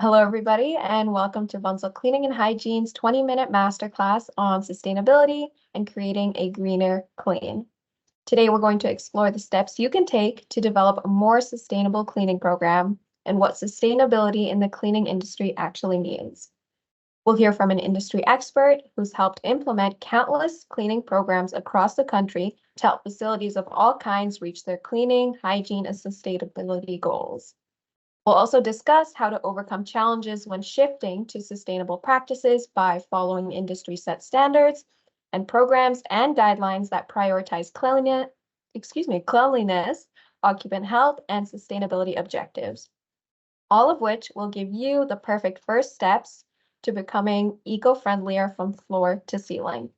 Hello, everybody, and welcome to Bunzl Cleaning and Hygiene's 20-minute masterclass on sustainability and creating a greener clean. Today, we're going to explore the steps you can take to develop a more sustainable cleaning program and what sustainability in the cleaning industry actually means. We'll hear from an industry expert who's helped implement countless cleaning programs across the country to help facilities of all kinds reach their cleaning, hygiene, and sustainability goals. We'll also discuss how to overcome challenges when shifting to sustainable practices by following industry set standards and programs and guidelines that prioritize cleanliness, occupant health, and sustainability objectives, all of which will give you the perfect first steps to becoming eco-friendlier from floor to ceiling.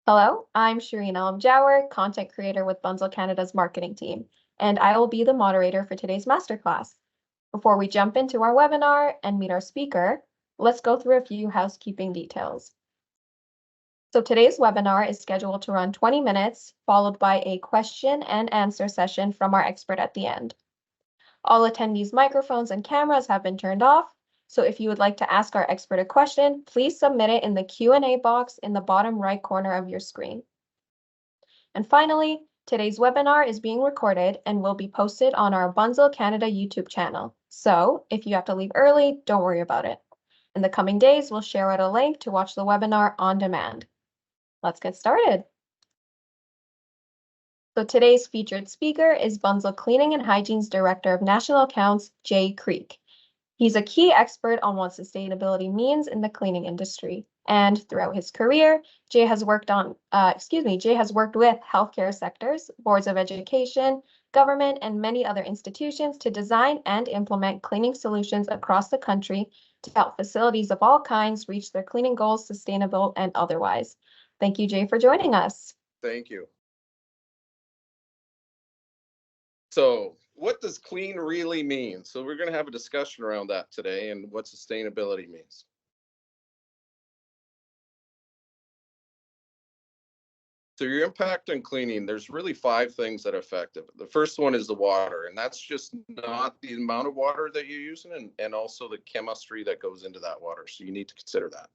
Hello, I'm Shireen Alamjawar, content creator with Bunzl Canada's marketing team, and I will be the moderator for today's masterclass. Before we jump into our webinar and meet our speaker, let's go through a few housekeeping details. So today's webinar is scheduled to run 20 minutes, followed by a question and answer session from our expert at the end. All attendees' microphones and cameras have been turned off, so if you would like to ask our expert a question, please submit it in the Q&A box in the bottom right corner of your screen. And finally, today's webinar is being recorded and will be posted on our Bunzl Canada YouTube channel. So if you have to leave early, don't worry about it. In the coming days, we'll share out a link to watch the webinar on demand. Let's get started. So today's featured speaker is Bunzl Cleaning and Hygiene's Director of National Accounts, Jay Creek. He's a key expert on what sustainability means in the cleaning industry. And throughout his career, Jay has worked with healthcare sectors, boards of education, government, and many other institutions to design and implement cleaning solutions across the country to help facilities of all kinds reach their cleaning goals, sustainable and otherwise. Thank you, Jay, for joining us. Thank you. So what does clean really mean? So we're going to have a discussion around that today and what sustainability means. So your impact on cleaning, there's really 5 things that affect it. The first one is the water, and that's just not the amount of water that you're using and also the chemistry that goes into that water. So you need to consider that.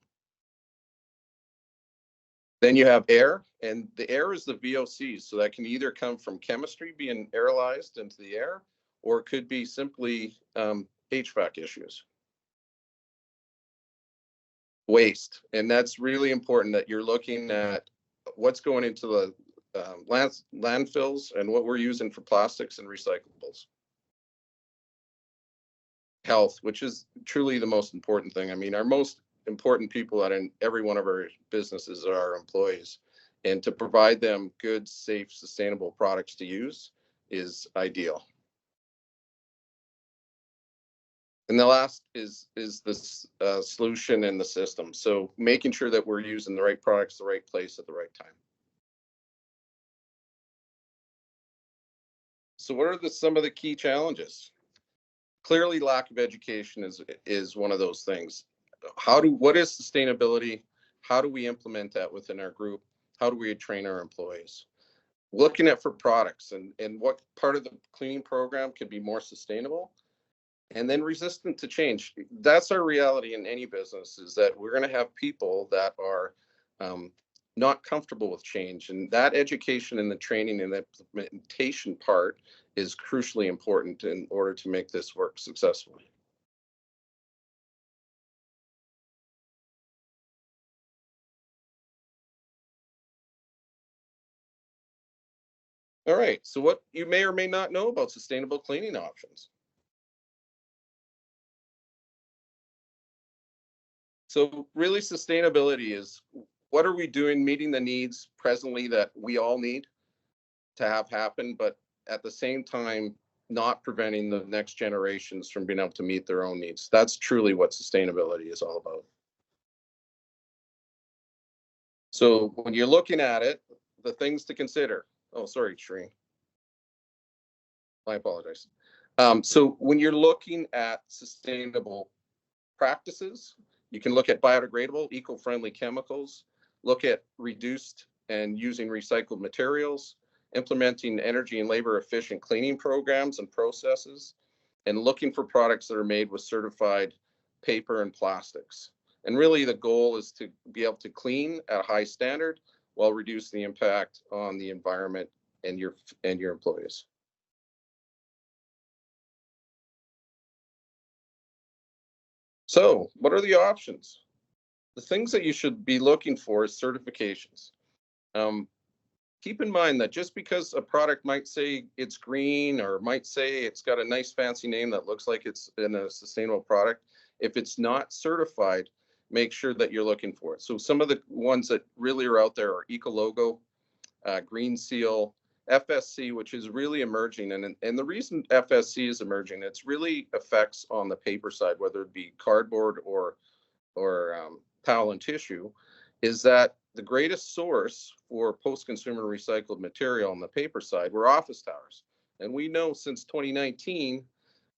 Then you have air, and the air is the VOCs. So that can either come from chemistry being aerolized into the air, or it could be simply HVAC issues. Waste, and that's really important that you're looking at what's going into the landfills and what we're using for plastics and recyclables. Health, which is truly the most important thing. I mean, our most important people in every one of our businesses are our employees, and to provide them good, safe, sustainable products to use is ideal. And the last is this solution in the system. So making sure that we're using the right products, the right place at the right time. So what are some of the key challenges? Clearly, lack of education is one of those things. What is sustainability? How do we implement that within our group? How do we train our employees? Looking at for products and what part of the cleaning program could be more sustainable, and then resistant to change. That's our reality in any business, is that we're going to have people that are not comfortable with change, and that education and the training and the implementation part is crucially important in order to make this work successfully. All right, so what you may or may not know about sustainable cleaning options. So really, sustainability is what are we doing meeting the needs presently that we all need to have happen, but at the same time, not preventing the next generations from being able to meet their own needs. That's truly what sustainability is all about. So when you're looking at it, the things to consider. Oh, sorry, Shireen. I apologize. So when you're looking at sustainable practices, you can look at biodegradable, eco-friendly chemicals, look at reduced and using recycled materials, implementing energy and labor efficient cleaning programs and processes, and looking for products that are made with certified paper and plastics. And really the goal is to be able to clean at a high standard while reducing the impact on the environment and your employees. So what are the options? The things that you should be looking for is certifications. Keep in mind that just because a product might say it's green or might say it's got a nice fancy name that looks like it's in a sustainable product, if it's not certified, make sure that you're looking for it. So some of the ones that really are out there are Ecologo, Green Seal, FSC, which is really emerging. And the reason FSC is emerging, it's really effects on the paper side, whether it be cardboard or towel and tissue, is that the greatest source for post-consumer recycled material on the paper side were office towers. And we know since 2019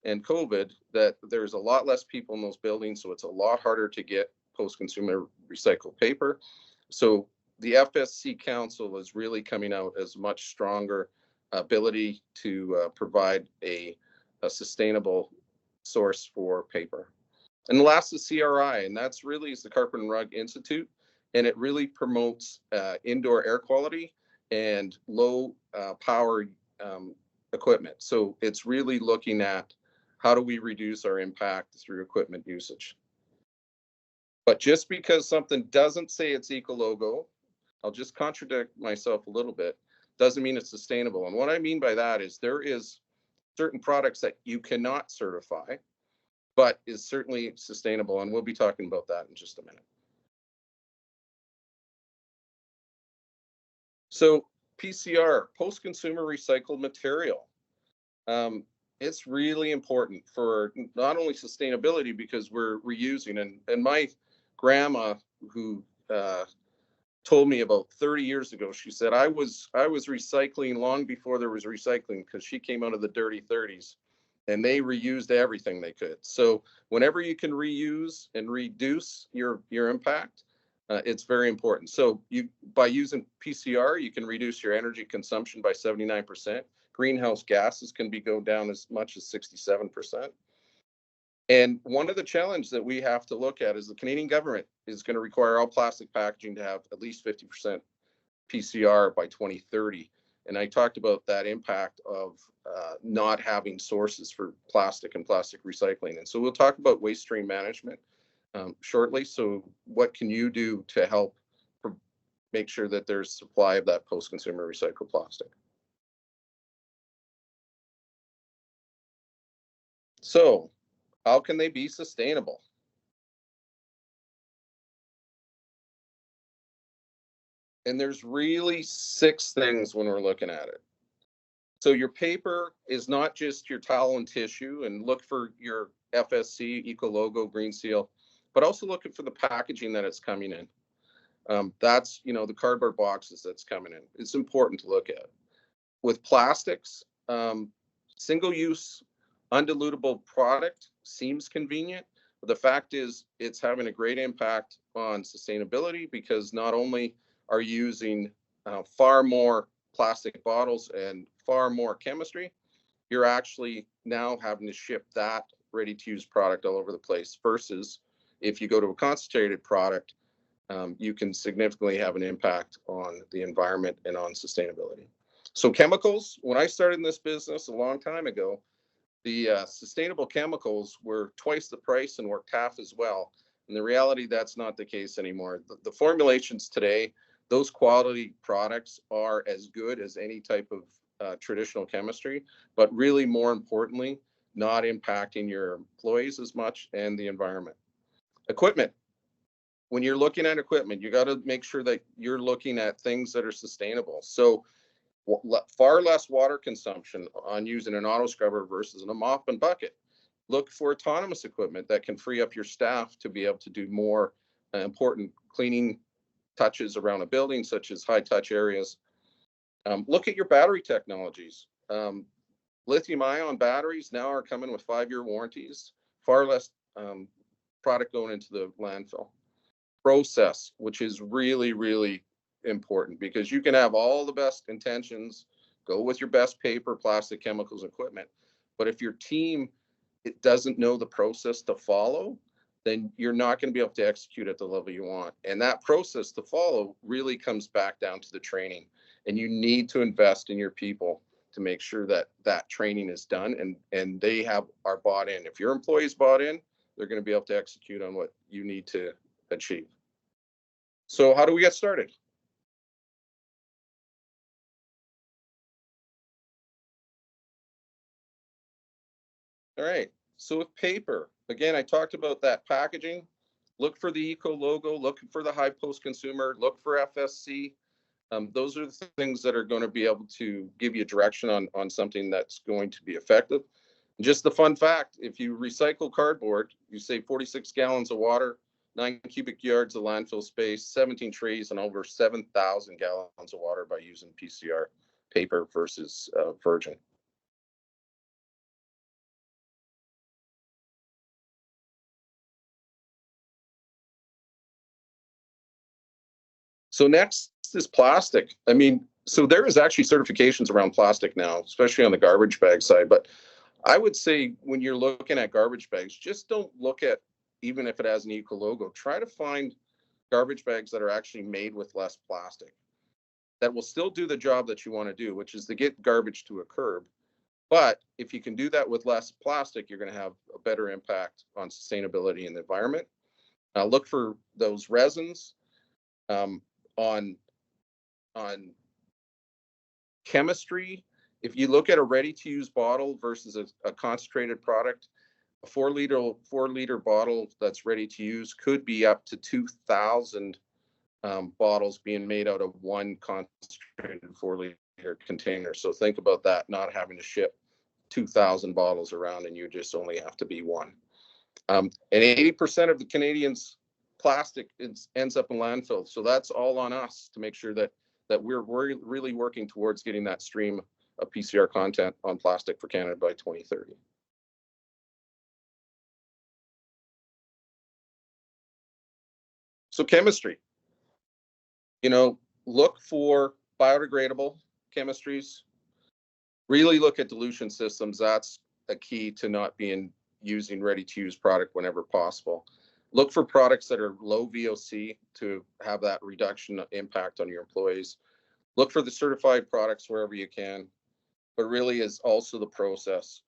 and COVID that there's a lot less people in those buildings, so it's a lot harder to get post-consumer recycled paper. So the FSC Council is really coming out as much stronger ability to provide a sustainable source for paper. And the last is CRI, and that's really is the Carpet and Rug Institute, and it really promotes indoor air quality and low power equipment. So it's really looking at how do we reduce our impact through equipment usage. But just because something doesn't say it's Ecologo, I'll just contradict myself a little bit, doesn't mean it's sustainable. And what I mean by that is there is certain products that you cannot certify, but is certainly sustainable. And we'll be talking about that in just a minute. So PCR, post-consumer recycled material. It's really important for not only sustainability because we're reusing. And my grandma, who told me about 30 years ago, she said, I was recycling long before there was recycling because she came out of the dirty 30s and they reused everything they could. So whenever you can reuse and reduce your impact, it's very important. So by using PCR, you can reduce your energy consumption by 79%. Greenhouse gases can go down as much as 67%. And one of the challenges that we have to look at is the Canadian government is going to require all plastic packaging to have at least 50% PCR by 2030. And I talked about that impact of not having sources for plastic and plastic recycling. And so we'll talk about waste stream management shortly. So what can you do to help make sure that there's supply of that post-consumer recycled plastic? So how can they be sustainable? And there's really 6 things when we're looking at it. So your paper is not just your towel and tissue, and look for your FSC, Ecologo, Green Seal, but also looking for the packaging that it's coming in. That's, the cardboard boxes that's coming in. It's important to look at. With plastics, single-use, undilutable product seems convenient, but the fact is it's having a great impact on sustainability because not only are you using far more plastic bottles and far more chemistry, you're actually now having to ship that ready-to-use product all over the place versus if you go to a concentrated product, you can significantly have an impact on the environment and on sustainability. So chemicals, when I started in this business a long time ago, the sustainable chemicals were twice the price and worked half as well. And the reality, that's not the case anymore. The formulations today, those quality products are as good as any type of traditional chemistry, but really more importantly, not impacting your employees as much and the environment. Equipment. When you're looking at equipment, you got to make sure that you're looking at things that are sustainable. So far less water consumption on using an auto scrubber versus a mop and bucket. Look for autonomous equipment that can free up your staff to be able to do more important cleaning touches around a building, such as high touch areas. Look at your battery technologies. Lithium ion batteries now are coming with 5-year warranties, far less product going into the landfill. Process, which is really, really important because you can have all the best intentions Go with your best paper, plastic, chemicals, equipment. But if your team it doesn't know the process to follow, then you're not going to be able to execute at the level you want. And that process to follow really comes back down to the training. And you need to invest in your people to make sure that that training is done and they are bought in. If your employees bought in, they're going to be able to execute on what you need to achieve. So how do we get started? All right. So with paper, again, I talked about that packaging. Look for the eco logo, look for the high post consumer, look for FSC. Those are the things that are going to be able to give you direction on something that's going to be effective. Just the fun fact, if you recycle cardboard, you save 46 gallons of water, 9 cubic yards of landfill space, 17 trees, and over 7,000 gallons of water by using PCR paper versus virgin. So next is plastic. I mean, so there is actually certifications around plastic now, especially on the garbage bag side. But I would say when you're looking at garbage bags, just don't look at, even if it has an eco logo, try to find garbage bags that are actually made with less plastic that will still do the job that you want to do, which is to get garbage to a curb. But if you can do that with less plastic, you're going to have a better impact on sustainability and the environment. Look for those resins. On chemistry, if you look at a ready-to-use bottle versus a concentrated product, a 4 liter bottle that's ready to use could be up to 2,000 bottles being made out of one concentrated 4 liter container. So think about that, not having to ship 2,000 bottles around and you just only have to be one. And 80% of the Canadians' plastic ends up in landfill. So that's all on us to make sure that we're really working towards getting that stream of PCR content on plastic for Canada by 2030. So chemistry, look for biodegradable chemistries. Really look at dilution systems. That's a key to not being using ready-to-use product whenever possible. Look for products that are low VOC to have that reduction impact on your employees. Look for the certified products wherever you can, but really is also the process.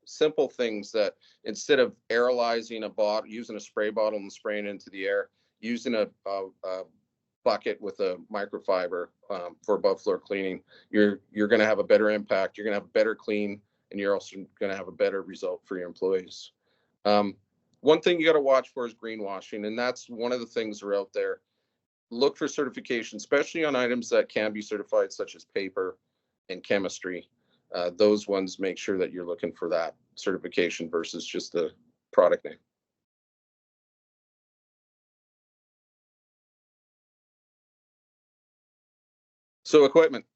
Simple things that instead of aerolizing a bottle, using a spray bottle and spraying it into the air, using a bucket with a microfiber for above floor cleaning, you're going to have a better impact. You're going to have a better clean, and you're also going to have a better result for your employees. One thing you got to watch for is greenwashing, and that's one of the things that are out there. Look for certification, especially on items that can be certified, such as paper and chemistry. Those ones, make sure that you're looking for that certification versus just the product name. So equipment,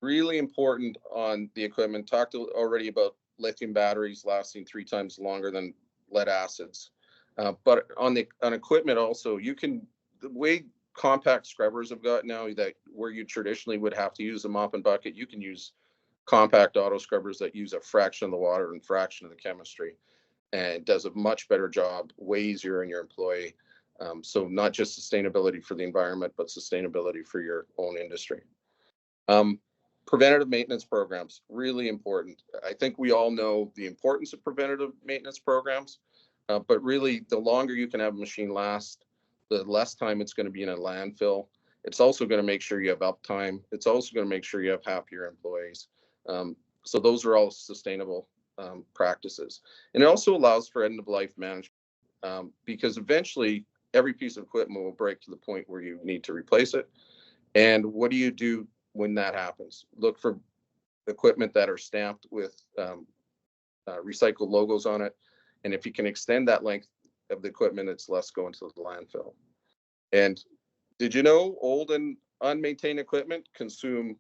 really important on the equipment. Talked already about lithium batteries lasting 3 times longer than lead acids. But on equipment also, the way compact scrubbers have got now, that where you traditionally would have to use a mop and bucket, you can use compact auto scrubbers that use a fraction of the water and fraction of the chemistry, and it does a much better job, way easier on your employee. So not just sustainability for the environment, but sustainability for your own industry. Preventative maintenance programs, really important. I think we all know the importance of preventative maintenance programs, but really the longer you can have a machine last, the less time it's going to be in a landfill. It's also going to make sure you have uptime. It's also going to make sure you have happier employees. So those are all sustainable practices. And it also allows for end-of-life management because eventually every piece of equipment will break to the point where you need to replace it. And what do you do when that happens? Look for equipment that are stamped with recycled logos on it. And if you can extend that length of the equipment, it's less going to the landfill. And did you know old and unmaintained equipment consume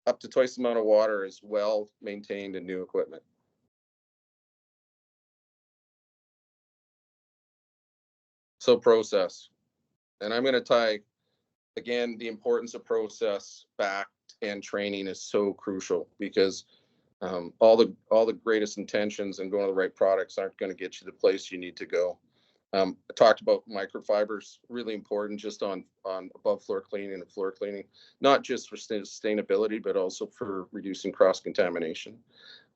up to twice the amount of water as well maintained and new equipment? So process. And I'm going to tie, again, the importance of process back and training is so crucial, because all the greatest intentions and going to the right products aren't going to get you the place you need to go. I talked about microfibers, really important, just on above floor cleaning and floor cleaning, not just for sustainability, but also for reducing cross contamination.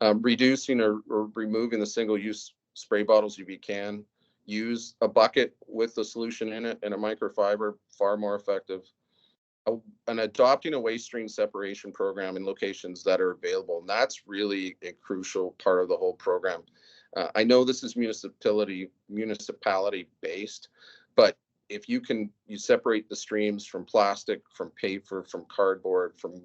Reducing or removing the single-use spray bottles if you can. Use a bucket with the solution in it and a microfiber, far more effective. And adopting a waste stream separation program in locations that are available. And that's really a crucial part of the whole program. I know this is municipality based, but if you separate the streams from plastic, from paper, from cardboard, from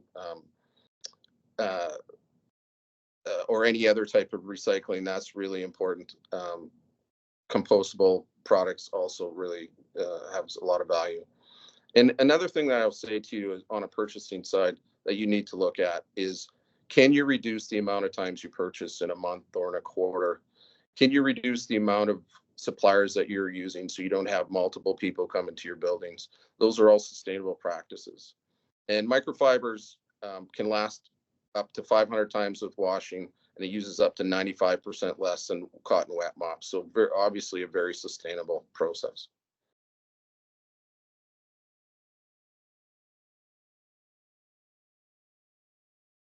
or any other type of recycling, that's really important. Compostable products also really have a lot of value. And another thing that I'll say to you is, on a purchasing side, that you need to look at is, can you reduce the amount of times you purchase in a month or in a quarter? Can you reduce the amount of suppliers that you're using so you don't have multiple people come into your buildings? Those are all sustainable practices. And microfibers can last up to 500 times with washing, and it uses up to 95% less than cotton wet mops. So obviously a very sustainable process.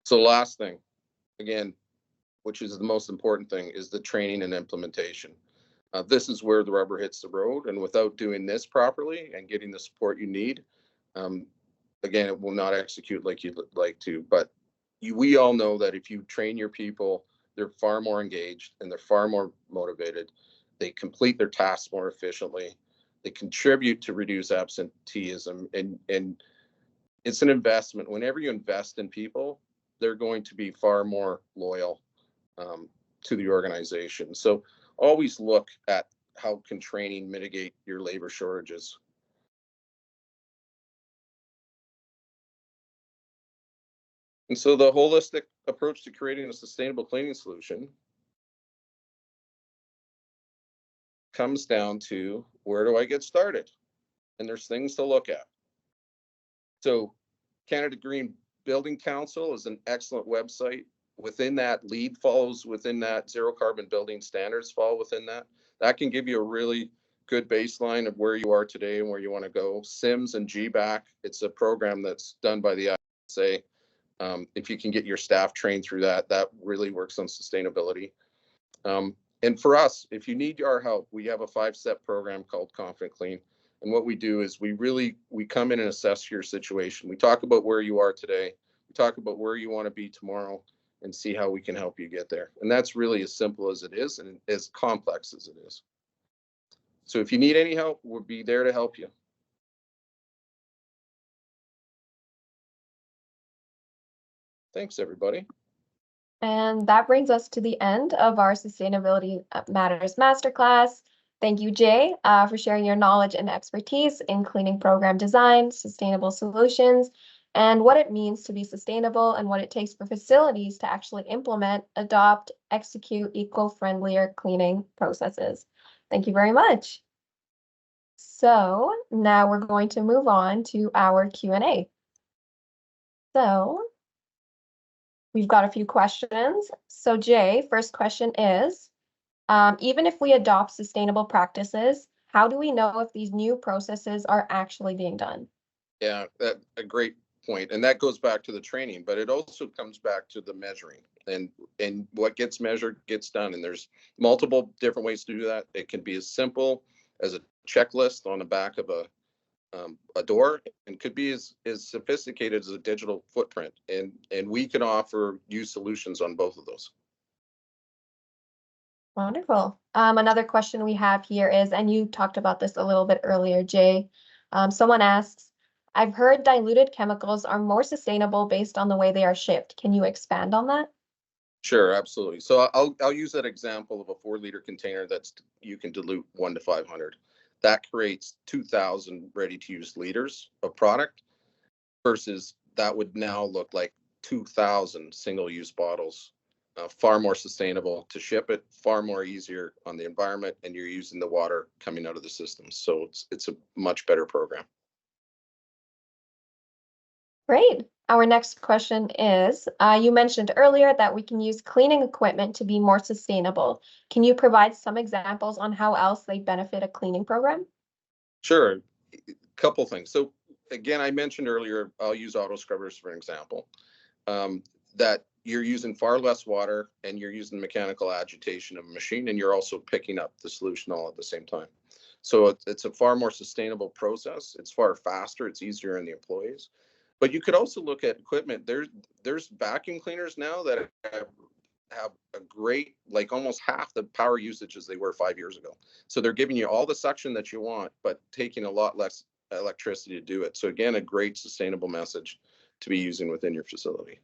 So last thing, again, which is the most important thing, is the training and implementation. This is where the rubber hits the road, and without doing this properly and getting the support you need, again, it will not execute like you'd like to. But we all know that if you train your people, they're far more engaged and they're far more motivated. They complete their tasks more efficiently. They contribute to reduce absenteeism, and it's an investment. Whenever you invest in people, they're going to be far more loyal to the organization. So always look at how can training mitigate your labor shortages. And so the holistic approach to creating a sustainable cleaning solution comes down to, where do I get started? And there's things to look at. So Canada Green Building Council is an excellent website. Within that, LEED follows within that, zero carbon building standards fall within that. That can give you a really good baseline of where you are today and where you want to go. SIMS and GBAC, it's a program that's done by the ISA. If you can get your staff trained through that, that really works on sustainability. And for us, if you need our help, we have a 5-step program called Confident Clean. And what we do is we come in and assess your situation. We talk about where you are today. We talk about where you want to be tomorrow, and see how we can help you get there. And that's really as simple as it is, and as complex as it is. So if you need any help, we'll be there to help you. Thanks, everybody. And that brings us to the end of our Sustainability Matters Masterclass. Thank you, Jay, for sharing your knowledge and expertise in cleaning program design, sustainable solutions, and what it means to be sustainable, and what it takes for facilities to actually implement, adopt, execute eco-friendlier cleaning processes. Thank you very much. So now we're going to move on to our Q&A. So we've got a few questions. So Jay, first question is, even if we adopt sustainable practices, how do we know if these new processes are actually being done? Yeah, that's a great point. And that goes back to the training, but it also comes back to the measuring, and what gets measured gets done. And there's multiple different ways to do that. It can be as simple as a checklist on the back of a door, and could be as sophisticated as a digital footprint. And we can offer you solutions on both of those. Wonderful. Another question we have here is, and you talked about this a little bit earlier, Jay. Someone asks, I've heard diluted chemicals are more sustainable based on the way they are shipped. Can you expand on that? Sure, absolutely. So I'll use that example of a 4-liter container that's you can dilute 1 to 500. That creates 2,000 ready-to-use liters of product, versus that would now look like 2,000 single-use bottles. Far more sustainable to ship it, far more easier on the environment, and you're using the water coming out of the system. So it's a much better program. Great. Our next question is, you mentioned earlier that we can use cleaning equipment to be more sustainable. Can you provide some examples on how else they benefit a cleaning program? Sure. Couple things. So again, I mentioned earlier, I'll use auto scrubbers for an example, that you're using far less water and you're using mechanical agitation of a machine, and you're also picking up the solution all at the same time. So it's a far more sustainable process. It's far faster. It's easier on the employees. But you could also look at equipment. There's vacuum cleaners now that have a great, like almost half the power usage as they were 5 years ago. So they're giving you all the suction that you want, but taking a lot less electricity to do it. So again, a great sustainable message to be using within your facility.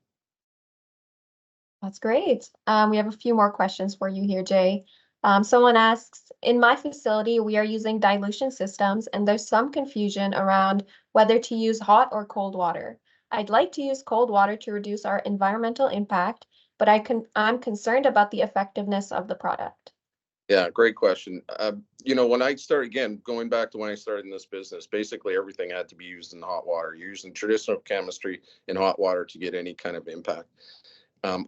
That's great. We have a few more questions for you here, Jay. Someone asks, in my facility, we are using dilution systems, and there's some confusion around whether to use hot or cold water. I'd like to use cold water to reduce our environmental impact, but I'm concerned about the effectiveness of the product. Yeah, great question. When I started, again, going back to when I started in this business, basically everything had to be used in hot water. You're using traditional chemistry in hot water to get any kind of impact.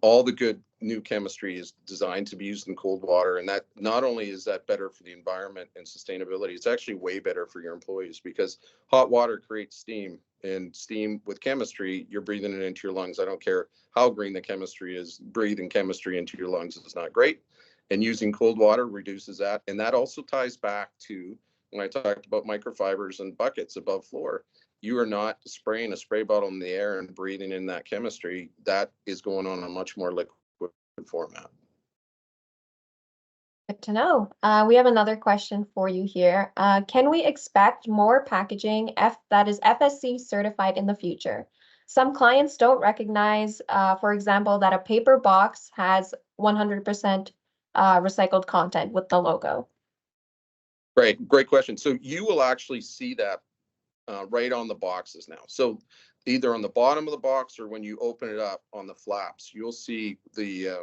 All the good new chemistry is designed to be used in cold water, and that not only is that better for the environment and sustainability, it's actually way better for your employees, because hot water creates steam, and steam with chemistry, you're breathing it into your lungs. I don't care how green the chemistry is, breathing chemistry into your lungs is not great. And using cold water reduces that. And that also ties back to when I talked about microfibers and buckets above floor. You are not spraying a spray bottle in the air and breathing in that chemistry. That is going on a much more liquid format. Good to know. We have another question for you here. Can we expect more packaging that is FSC certified in the future? Some clients don't recognize, for example, that a paper box has 100% recycled content with the logo. Great question. So you will actually see that right on the boxes now. So either on the bottom of the box or when you open it up on the flaps, you'll see the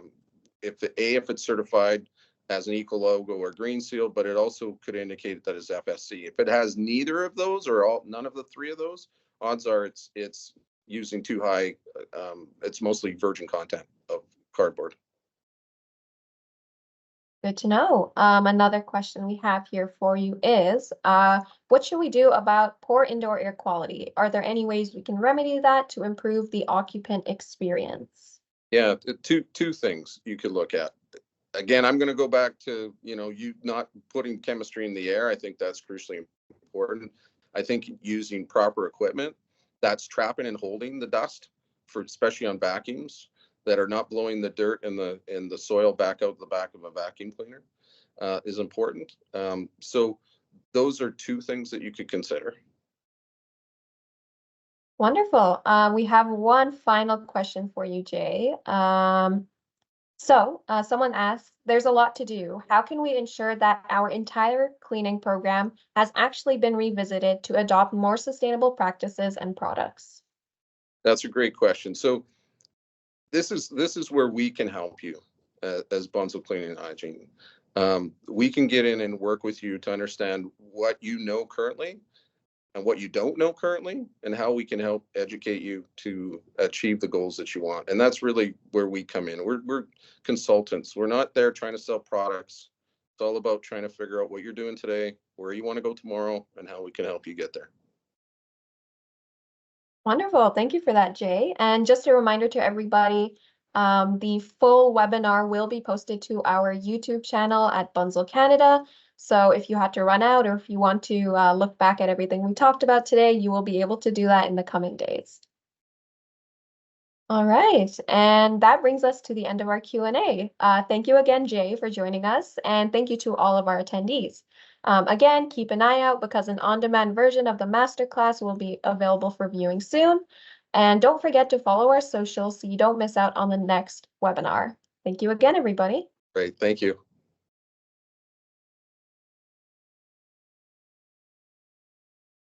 if it's certified as an eco logo or green seal, but it also could indicate that it's FSC. If it has neither of those or none of the three of those, odds are it's using too high. It's mostly virgin content of cardboard. Good to know. Another question we have here for you is, what should we do about poor indoor air quality? Are there any ways we can remedy that to improve the occupant experience? Yeah, two things you could look at. Again, I'm going to go back to, you not putting chemistry in the air. I think that's crucially important. I think using proper equipment that's trapping and holding the dust, especially on vacuums, that are not blowing the dirt and the soil back out the back of a vacuum cleaner, is important. So those are two things that you could consider. Wonderful. We have one final question for you, Jay. Someone asks, there's a lot to do. How can we ensure that our entire cleaning program has actually been revisited to adopt more sustainable practices and products? That's a great question. So this is where we can help you as Bunzl Cleaning and Hygiene. We can get in and work with you to understand what you know currently and what you don't know currently, and how we can help educate you to achieve the goals that you want. And that's really where we come in. We're consultants. We're not there trying to sell products. It's all about trying to figure out what you're doing today, where you want to go tomorrow, and how we can help you get there. Wonderful. Thank you for that, Jay. And just a reminder to everybody, the full webinar will be posted to our YouTube channel at Bunzl Canada. So if you had to run out, or if you want to look back at everything we talked about today, you will be able to do that in the coming days. All right, and that brings us to the end of our Q&A. Thank you again, Jay, for joining us, and thank you to all of our attendees. Again, keep an eye out because an on-demand version of the masterclass will be available for viewing soon. And don't forget to follow our socials so you don't miss out on the next webinar. Thank you again, everybody. Great, thank you.